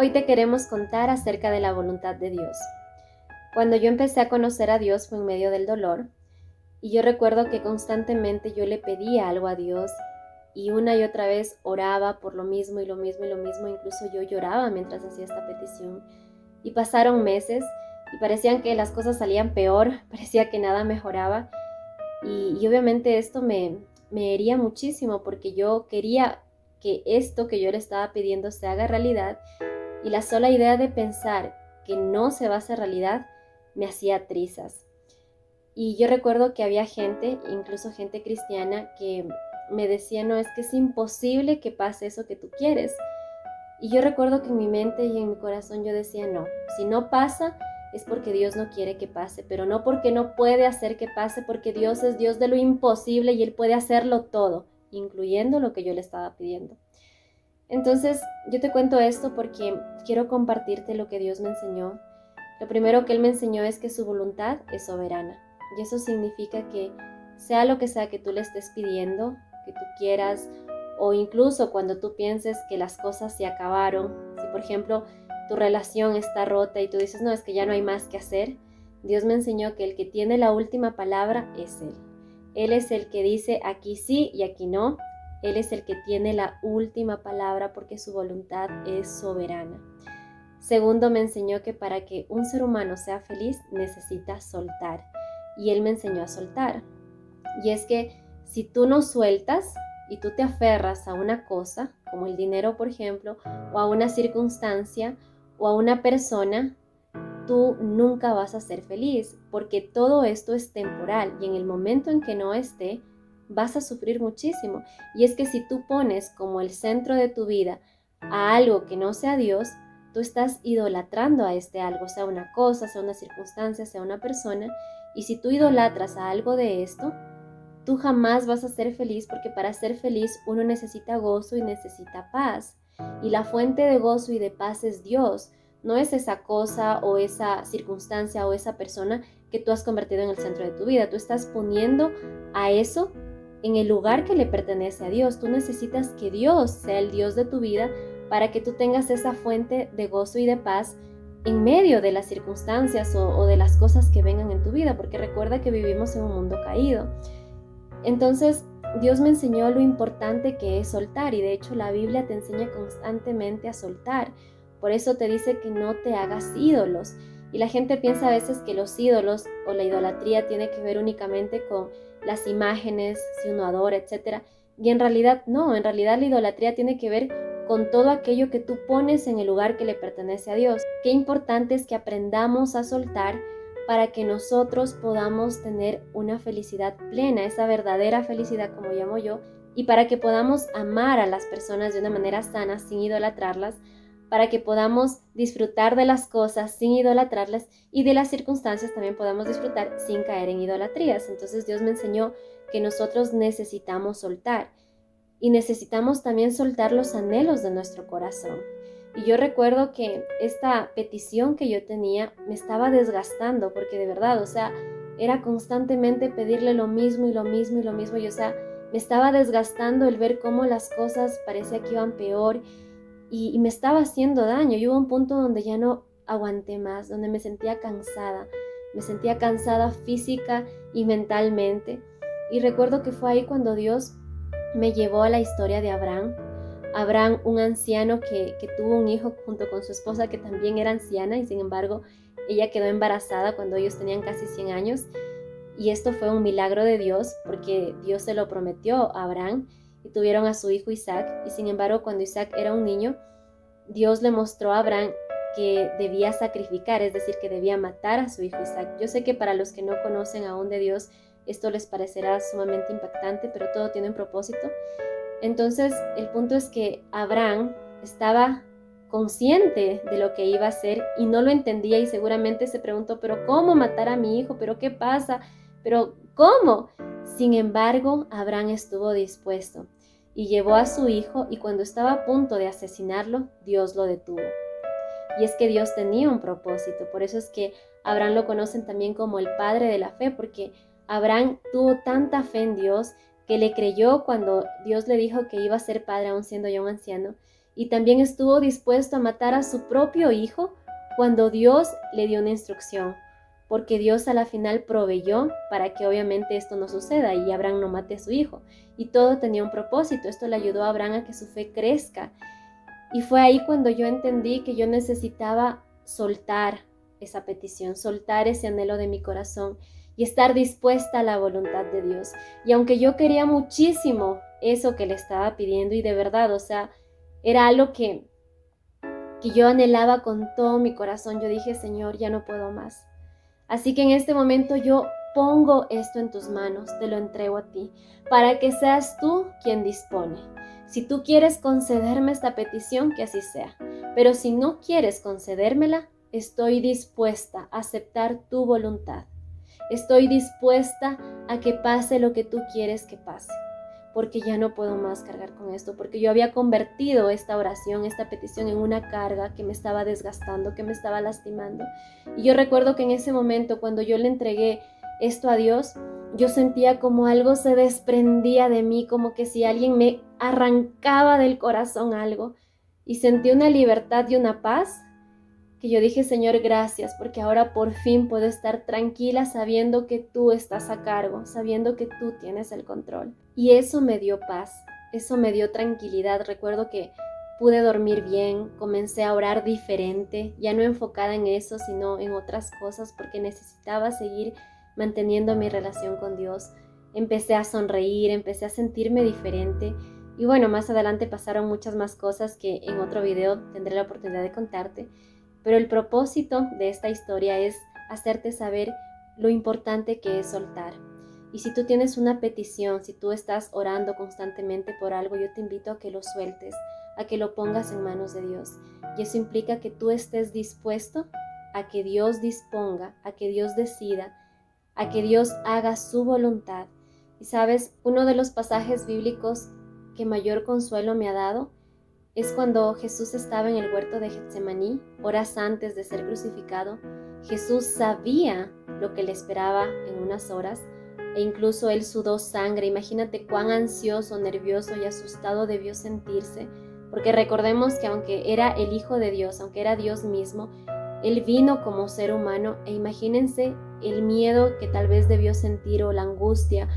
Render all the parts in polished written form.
Hoy te queremos contar acerca de la voluntad de Dios. Cuando yo empecé a conocer a Dios fue en medio del dolor y yo recuerdo que constantemente yo le pedía algo a Dios y una y otra vez oraba por lo mismo y lo mismo y lo mismo, incluso yo lloraba mientras hacía esta petición y pasaron meses y parecían que las cosas salían peor, parecía que nada mejoraba y obviamente esto me hería muchísimo porque yo quería que esto que yo le estaba pidiendo se haga realidad. Y la sola idea de pensar que no se va a hacer realidad me hacía trizas. Y yo recuerdo que había gente, incluso gente cristiana, que me decía, no, es que es imposible que pase eso que tú quieres. Y yo recuerdo que en mi mente y en mi corazón yo decía, no, si no pasa es porque Dios no quiere que pase, pero no porque no puede hacer que pase, porque Dios es Dios de lo imposible y Él puede hacerlo todo, incluyendo lo que yo le estaba pidiendo. Entonces, yo te cuento esto porque quiero compartirte lo que Dios me enseñó. Lo primero que Él me enseñó es que su voluntad es soberana. Y eso significa que sea que tú le estés pidiendo, que tú quieras, o incluso cuando tú pienses que las cosas se acabaron, si por ejemplo tu relación está rota y tú dices, no, es que ya no hay más que hacer, Dios me enseñó que el que tiene la última palabra es Él. Él es el que dice aquí sí y aquí no. Él es el que tiene la última palabra porque su voluntad es soberana. Segundo, me enseñó que para que un ser humano sea feliz necesita soltar. Y Él me enseñó a soltar. Y es que si tú no sueltas y tú te aferras a una cosa, como el dinero por ejemplo, o a una circunstancia, o a una persona, tú nunca vas a ser feliz, porque todo esto es temporal y en el momento en que no esté, vas a sufrir muchísimo. Y es que si tú pones como el centro de tu vida a algo que no sea Dios, tú estás idolatrando a este algo, sea una cosa, sea una circunstancia, sea una persona, y si tú idolatras a algo de esto, tú jamás vas a ser feliz porque para ser feliz uno necesita gozo y necesita paz. Y la fuente de gozo y de paz es Dios, no es esa cosa o esa circunstancia o esa persona que tú has convertido en el centro de tu vida. Tú estás poniendo a eso en el lugar que le pertenece a Dios. Tú necesitas que Dios sea el Dios de tu vida para que tú tengas esa fuente de gozo y de paz en medio de las circunstancias o de las cosas que vengan en tu vida, porque recuerda que vivimos en un mundo caído. Entonces, Dios me enseñó lo importante que es soltar y de hecho la Biblia te enseña constantemente a soltar. Por eso te dice que no te hagas ídolos. Y la gente piensa a veces que los ídolos o la idolatría tiene que ver únicamente con las imágenes, si uno adora, etc. Y en realidad no, en realidad la idolatría tiene que ver con todo aquello que tú pones en el lugar que le pertenece a Dios. Qué importante es que aprendamos a soltar para que nosotros podamos tener una felicidad plena, esa verdadera felicidad como llamo yo, y para que podamos amar a las personas de una manera sana sin idolatrarlas, para que podamos disfrutar de las cosas sin idolatrarlas y de las circunstancias también podamos disfrutar sin caer en idolatrías. Entonces Dios me enseñó que nosotros necesitamos soltar y necesitamos también soltar los anhelos de nuestro corazón. Y yo recuerdo que esta petición que yo tenía me estaba desgastando porque de verdad, o sea, era constantemente pedirle lo mismo y lo mismo y lo mismo. Y o sea, me estaba desgastando el ver cómo las cosas parecía que iban peor y me estaba haciendo daño. Y hubo un punto donde ya no aguanté más, donde me sentía cansada física y mentalmente. Y recuerdo que fue ahí cuando Dios me llevó a la historia de Abraham. Abraham, un anciano que tuvo un hijo junto con su esposa que también era anciana y sin embargo ella quedó embarazada cuando ellos tenían casi 100 años y esto fue un milagro de Dios porque Dios se lo prometió a Abraham y tuvieron a su hijo Isaac y sin embargo cuando Isaac era un niño Dios le mostró a Abraham que debía sacrificar, es decir, que debía matar a su hijo Isaac. Yo sé que para los que no conocen aún de Dios esto les parecerá sumamente impactante, pero todo tiene un propósito. Entonces, el punto es que Abraham estaba consciente de lo que iba a hacer y no lo entendía y seguramente se preguntó, pero ¿cómo matar a mi hijo? ¿Pero qué pasa? ¿Pero cómo? Sin embargo, Abraham estuvo dispuesto y llevó a su hijo y cuando estaba a punto de asesinarlo, Dios lo detuvo. Y es que Dios tenía un propósito, por eso es que Abraham lo conocen también como el padre de la fe, porque Abraham tuvo tanta fe en Dios que le creyó cuando Dios le dijo que iba a ser padre aún siendo ya un anciano. y también estuvo dispuesto a matar a su propio hijo cuando Dios le dio una instrucción, porque Dios a la final proveyó para que obviamente esto no suceda y Abraham no mate a su hijo. Y todo tenía un propósito. Esto le ayudó a Abraham a que su fe crezca. Y fue ahí cuando yo entendí que yo necesitaba soltar esa petición, soltar ese anhelo de mi corazón y estar dispuesta a la voluntad de Dios. Y aunque yo quería muchísimo eso que le estaba pidiendo, y de verdad, o sea, era algo que yo anhelaba con todo mi corazón, yo dije, Señor, ya no puedo más. Así que en este momento yo pongo esto en tus manos, te lo entrego a ti, para que seas tú quien dispone. Si tú quieres concederme esta petición, que así sea. Pero si no quieres concedérmela, estoy dispuesta a aceptar tu voluntad. Estoy dispuesta a que pase lo que tú quieres que pase, porque ya no puedo más cargar con esto, porque yo había convertido esta oración, esta petición en una carga que me estaba desgastando, que me estaba lastimando. Y yo recuerdo que en ese momento, cuando yo le entregué esto a Dios, yo sentía como algo se desprendía de mí, como que si alguien me arrancaba del corazón algo, y sentí una libertad y una paz que yo dije, Señor, gracias, porque ahora por fin puedo estar tranquila sabiendo que tú estás a cargo, sabiendo que tú tienes el control. Y eso me dio paz, eso me dio tranquilidad. Recuerdo que pude dormir bien, comencé a orar diferente, ya no enfocada en eso, sino en otras cosas, porque necesitaba seguir manteniendo mi relación con Dios. Empecé a sonreír, empecé a sentirme diferente. Y bueno, más adelante pasaron muchas más cosas que en otro video tendré la oportunidad de contarte. Pero el propósito de esta historia es hacerte saber lo importante que es soltar. Y si tú tienes una petición, si tú estás orando constantemente por algo, yo te invito a que lo sueltes, a que lo pongas en manos de Dios. Y eso implica que tú estés dispuesto a que Dios disponga, a que Dios decida, a que Dios haga su voluntad. Y sabes, uno de los pasajes bíblicos que mayor consuelo me ha dado es cuando Jesús estaba en el huerto de Getsemaní, horas antes de ser crucificado. Jesús sabía lo que le esperaba en unas horas e incluso él sudó sangre. Imagínate cuán ansioso, nervioso y asustado debió sentirse, porque recordemos que aunque era el Hijo de Dios, aunque era Dios mismo, él vino como ser humano e imagínense el miedo que tal vez debió sentir o la angustia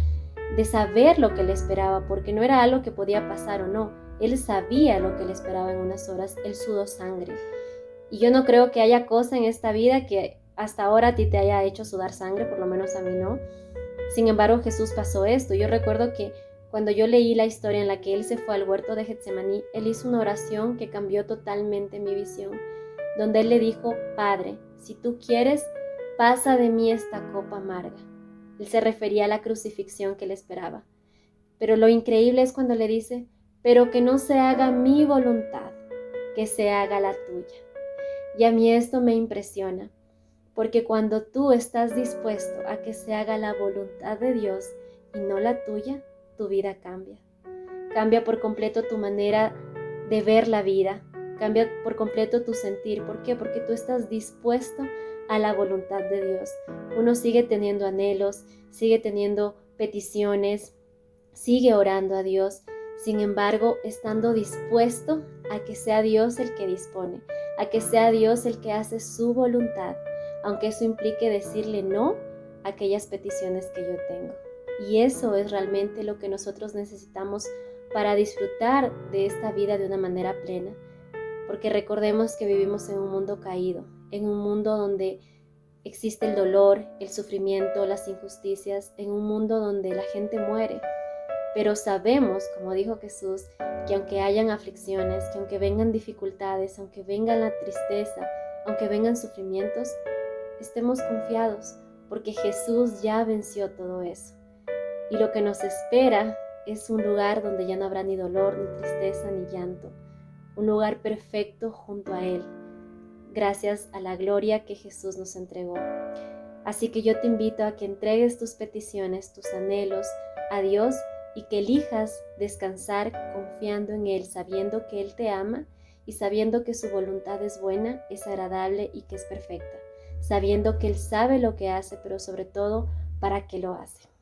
de saber lo que le esperaba, porque no era algo que podía pasar o no. Él sabía lo que le esperaba en unas horas, él sudó sangre. Y yo no creo que haya cosa en esta vida que hasta ahora a ti te haya hecho sudar sangre, por lo menos a mí no. Sin embargo, Jesús pasó esto. Yo recuerdo que cuando yo leí la historia en la que él se fue al huerto de Getsemaní, él hizo una oración que cambió totalmente mi visión, donde él le dijo, Padre, si tú quieres, pasa de mí esta copa amarga. Él se refería a la crucifixión que le esperaba. Pero lo increíble es cuando le dice, pero que no se haga mi voluntad, que se haga la tuya. Y a mí esto me impresiona, porque cuando tú estás dispuesto a que se haga la voluntad de Dios y no la tuya, tu vida cambia. Cambia por completo tu manera de ver la vida, cambia por completo tu sentir. ¿Por qué? Porque tú estás dispuesto a la voluntad de Dios. Uno sigue teniendo anhelos, sigue teniendo peticiones, sigue orando a Dios, sin embargo, estando dispuesto a que sea Dios el que dispone, a que sea Dios el que hace su voluntad, aunque eso implique decirle no a aquellas peticiones que yo tengo. Y eso es realmente lo que nosotros necesitamos para disfrutar de esta vida de una manera plena, porque recordemos que vivimos en un mundo caído, en un mundo donde existe el dolor, el sufrimiento, las injusticias, en un mundo donde la gente muere. Pero sabemos, como dijo Jesús, que aunque hayan aflicciones, que aunque vengan dificultades, aunque venga la tristeza, aunque vengan sufrimientos, estemos confiados, porque Jesús ya venció todo eso. Y lo que nos espera es un lugar donde ya no habrá ni dolor, ni tristeza, ni llanto. Un lugar perfecto junto a Él, gracias a la gloria que Jesús nos entregó. Así que yo te invito a que entregues tus peticiones, tus anhelos a Dios y que elijas descansar confiando en Él, sabiendo que Él te ama y sabiendo que su voluntad es buena, es agradable y que es perfecta, sabiendo que Él sabe lo que hace, pero sobre todo para qué lo hace.